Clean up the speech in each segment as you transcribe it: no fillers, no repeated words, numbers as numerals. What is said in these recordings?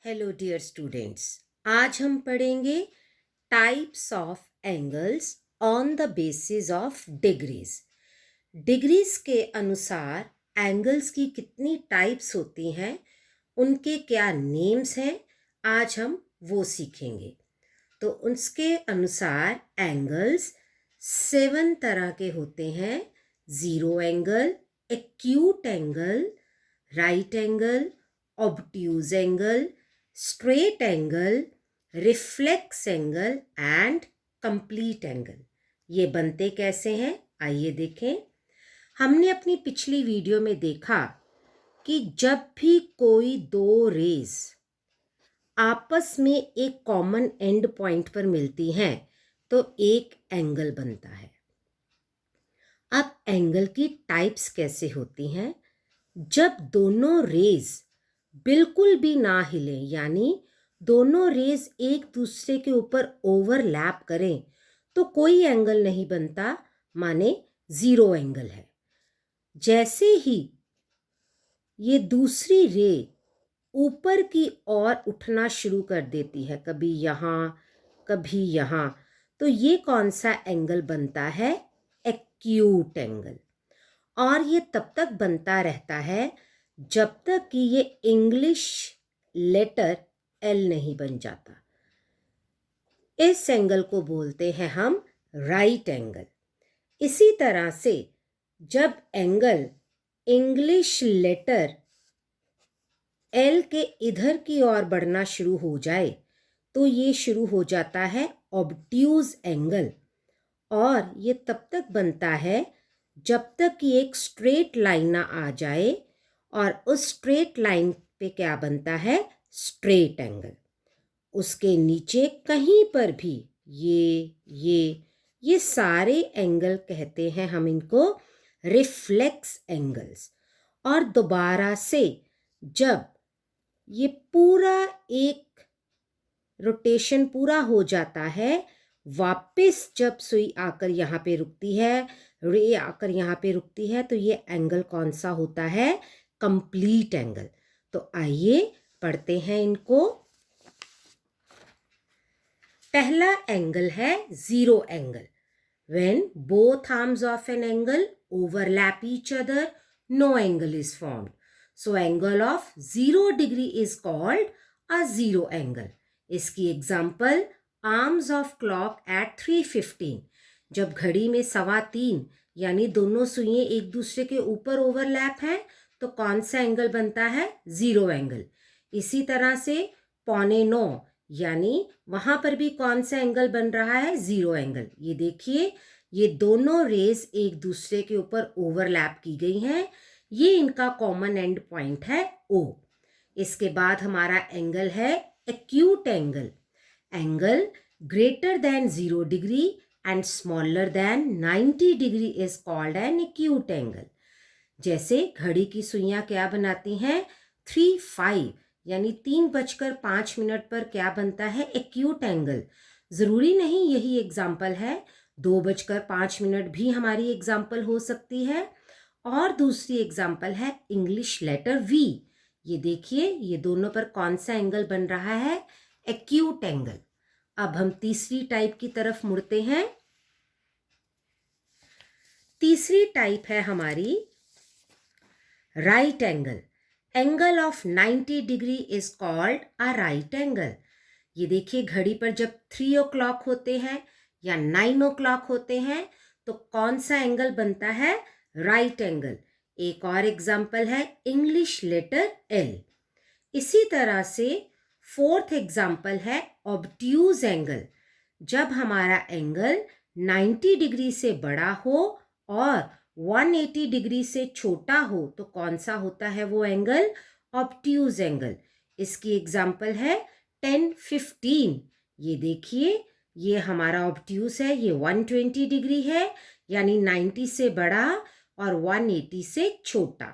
Hello dear students. आज हम पढ़ेंगे types of angles on the basis of degrees. Degrees के अनुसार एंगल्स की कितनी टाइप्स होती हैं, उनके क्या नेम्स हैं, आज हम वो सीखेंगे। तो उसके अनुसार एंगल्स 7 तरह के होते हैं। Zero angle, acute angle, right angle, obtuse angle, straight angle, reflex angle and complete angle. ये बनते कैसे हैं, आइए देखें। हमने अपनी पिछली वीडियो में देखा कि जब भी कोई दो रेज आपस में एक कॉमन एंड पॉइंट पर मिलती हैं तो एक एंगल बनता है। अब एंगल की टाइप्स कैसे होती हैं? जब दोनों रेज बिल्कुल भी ना हिले, यानी दोनों रेज एक दूसरे के ऊपर ओवरलैप करें, तो कोई एंगल नहीं बनता, माने जीरो एंगल है। जैसे ही ये दूसरी रे ऊपर की ओर उठना शुरू कर देती है, कभी यहाँ कभी यहाँ, तो ये कौन सा एंगल बनता है? Acute angle. और ये तब तक बनता रहता है जब तक कि ये इंग्लिश लेटर एल नहीं बन जाता। इस एंगल को बोलते हैं हम राइट एंगल। इसी तरह से जब एंगल इंग्लिश लेटर एल के इधर की ओर बढ़ना शुरू हो जाए तो ये शुरू हो जाता है ऑब्ट्यूज एंगल। और ये तब तक बनता है जब तक कि एक स्ट्रेट लाइन ना आ जाए, और उस स्ट्रेट लाइन पे क्या बनता है? Straight angle. उसके नीचे कहीं पर भी ये सारे एंगल कहते हैं हम इनको रिफ्लेक्स एंगल्स। और दोबारा से जब ये पूरा एक रोटेशन पूरा हो जाता है, वापस जब सुई आकर यहाँ पे रुकती है, रे आकर यहाँ पे रुकती है, तो ये एंगल कौन सा होता है? Complete angle. तो आइए पढ़ते हैं इनको। पहला एंगल है zero angle. When both arms of an angle overlap each other, no angle is formed. So angle of 0 degree is called a zero angle. इसकी example arms of clock at 3:15। जब घड़ी में 3:15 यानी दोनों सुइयां एक दूसरे के ऊपर ओवरलैप हैं तो कौन सा एंगल बनता है? Zero angle. इसी तरह से 8:45 यानी वहां पर भी कौन सा एंगल बन रहा है? Zero angle. ये देखिए, ये दोनों रेज एक दूसरे के ऊपर ओवरलैप की गई हैं। ये इनका कॉमन एंड पॉइंट है O। इसके बाद हमारा एंगल है acute angle. Angle greater than 0 degree and smaller than 90 degree is called an acute angle. जैसे घड़ी की सुइयां क्या बनाती हैं? 3:05 यानी 3:05 पर क्या बनता है? Acute angle. जरूरी नहीं यही एग्जाम्पल है, 2:05 भी हमारी एग्जाम्पल हो सकती है। और दूसरी एग्जाम्पल है इंग्लिश लेटर V। ये देखिए, ये दोनों पर कौन सा एंगल बन रहा है? Acute angle. अब हम तीसरी टाइप की तरफ मुड़ते हैं। तीसरी टाइप है हमारी right angle. Angle of 90 degree is called a right angle. ये देखिए, घड़ी पर जब 3 o'clock होते हैं या 9 o'clock होते हैं तो कौन सा एंगल बनता है? Right angle. एक और एग्जाम्पल है इंग्लिश लेटर एल। इसी तरह से फोर्थ एग्जाम्पल है ऑब्ट्यूज एंगल। जब हमारा एंगल 90 डिग्री से बड़ा हो और 180 डिग्री से छोटा हो तो कौन सा होता है वो एंगल? Obtuse angle. इसकी एग्जाम्पल है 10:15। ये देखिए, ये हमारा ऑब्ट्यूज है, ये 120 डिग्री है यानी 90 से बड़ा और 180 से छोटा।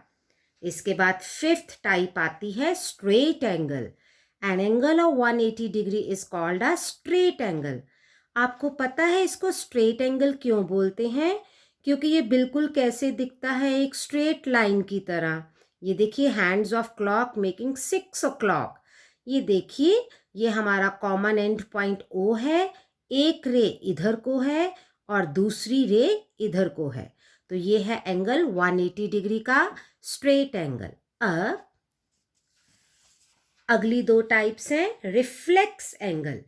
इसके बाद फिफ्थ टाइप आती है straight angle. An angle of 180 degree is called a straight angle. आपको पता है इसको स्ट्रेट एंगल क्यों बोलते हैं? क्योंकि ये बिल्कुल कैसे दिखता है? एक स्ट्रेट लाइन की तरह। ये देखिए, hands of clock making 6 o'clock। ये देखिए, ये हमारा कॉमन एंड पॉइंट O है, एक रे इधर को है और दूसरी रे इधर को है, तो ये है एंगल 180 डिग्री का स्ट्रेट एंगल। अब अगली दो टाइप्स हैं रिफ्लेक्स एंगल।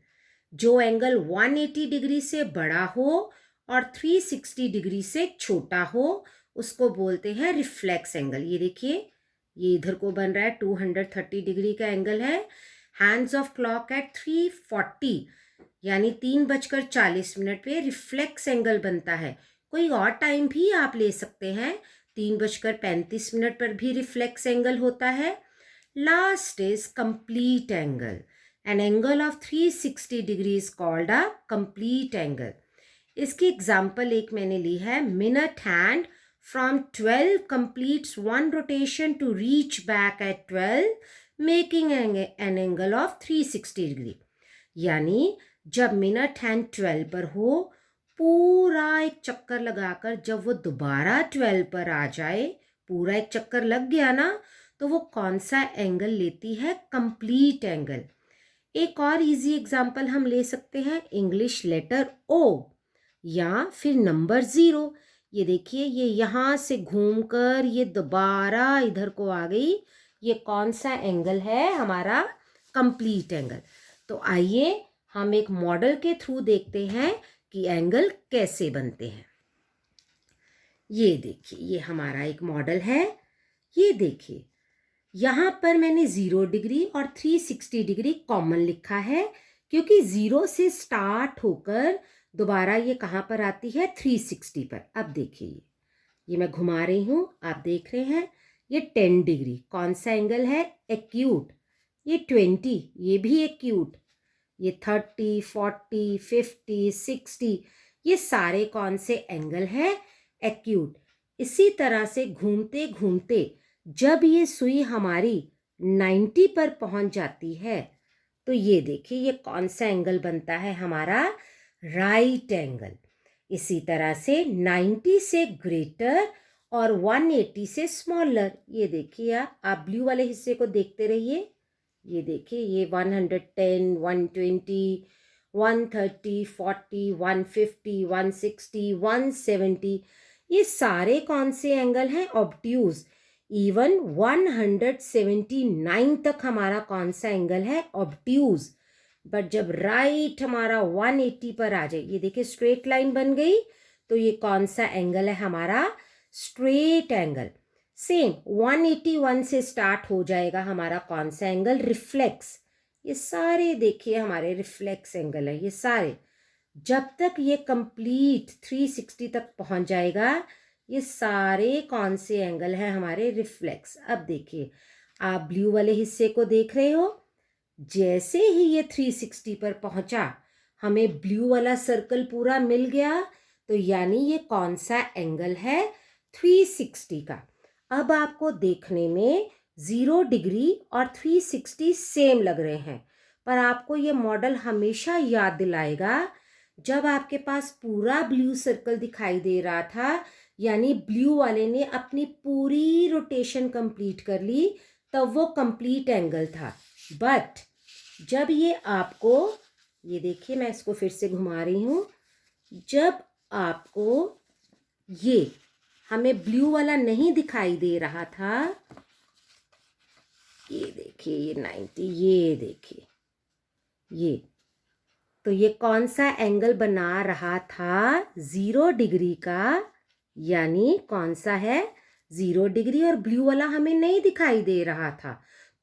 जो एंगल 180 डिग्री से बड़ा हो और 360 डिग्री से छोटा हो उसको बोलते हैं रिफ्लेक्स एंगल। ये देखिए, ये इधर को बन रहा है 230 डिग्री का एंगल है। हैंड्स ऑफ क्लॉक एट 3:40 यानी 3:40 पे रिफ्लेक्स एंगल बनता है। कोई और टाइम भी आप ले सकते हैं, 3:35 पर भी रिफ्लेक्स एंगल होता है। Last is complete angle. An angle of 360 degree is called a complete angle. इसकी एग्जाम्पल एक मैंने ली है, minute hand from 12 completes one rotation to reach back at 12 making an angle of 360 degree. यानी जब minute hand 12 पर हो, पूरा एक चक्कर लगाकर जब वो दोबारा 12 पर आ जाए, पूरा एक चक्कर लग गया ना, तो वो कौन सा एंगल लेती है? Complete angle. एक और इजी एग्जाम्पल हम ले सकते हैं, इंग्लिश लेटर O या फिर नंबर 0। ये देखिए, ये यहाँ से घूमकर ये दोबारा इधर को आ गई, ये कौन सा एंगल है? हमारा कंप्लीट एंगल। तो आइए हम एक मॉडल के थ्रू देखते हैं कि एंगल कैसे बनते हैं। ये देखिए, ये हमारा एक मॉडल है। ये देखिए, यहाँ पर मैंने 0 डिग्री और 360 डिग्री कॉमन लिखा है, क्योंकि 0 से स्टार्ट होकर दोबारा ये कहाँ पर आती है? 360 पर। अब देखिए, ये मैं घुमा रही हूँ, आप देख रहे हैं, ये 10 डिग्री कौन सा एंगल है? एक्यूट। ये 20, ये भी एक्यूट। ये 30, 40, 50, 60, ये सारे कौन से एंगल हैं? एक्यूट। इसी तरह से घूमते घूमते जब ये सुई हमारी 90 पर पहुंच जाती है, तो ये देखिए, ये कौन सा एंगल बनता है? हमारा राइट एंगल। इसी तरह से 90 से ग्रेटर और 180 से स्मॉलर। ये देखिए, आप ब्लू वाले हिस्से को देखते रहिए। ये देखिए, ये 110, 120, 130, 40, 150, 160, 170, ये सारे कौन से एंगल हैं? ऑब्ट्यूज। इवन 179 तक हमारा कौन सा एंगल है? ऑब्ट्यूज। बट जब राइट हमारा 180 पर आ जाए, ये देखिए स्ट्रेट लाइन बन गई, तो ये कौन सा एंगल है? हमारा स्ट्रेट एंगल। सेम 181 से स्टार्ट हो जाएगा हमारा कौन सा एंगल? रिफ्लेक्स। ये सारे देखिए हमारे रिफ्लेक्स एंगल है, ये सारे। जब तक ये कंप्लीट 360 तक पहुंच जाएगा, ये सारे कौन से एंगल हैं? हमारे रिफ्लेक्स। अब देखिए, आप ब्लू वाले हिस्से को देख रहे हो, जैसे ही ये 360 पर पहुंचा, हमें ब्लू वाला सर्कल पूरा मिल गया, तो यानी ये कौन सा एंगल है? 360 का। अब आपको देखने में 0 डिग्री और 360 सेम लग रहे हैं, पर आपको ये मॉडल हमेशा याद दिलाएगा, जब आपके पास पूरा ब्लू सर्कल दिखाई दे रहा था, यानी ब्लू वाले ने अपनी पूरी रोटेशन कंप्लीट कर ली, तब वो कंप्लीट एंगल था। बट जब ये आपको, ये देखिए मैं इसको फिर से घुमा रही हूँ, जब आपको ये हमें ब्लू वाला नहीं दिखाई दे रहा था, ये देखिए, ये 90, ये देखिए, ये तो ये कौन सा एंगल बना रहा था? 0 डिग्री का। यानी कौन सा है? 0 डिग्री। और ब्लू वाला हमें नहीं दिखाई दे रहा था,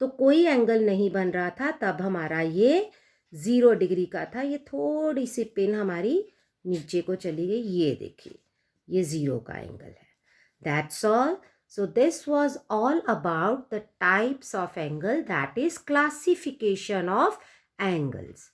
तो कोई एंगल नहीं बन रहा था, तब हमारा ये 0 डिग्री का था। ये थोड़ी सी पिन हमारी नीचे को चली गई, ये देखिए, ये 0 का एंगल है। That's all. So this was all about the types of angle, that is classification of angles.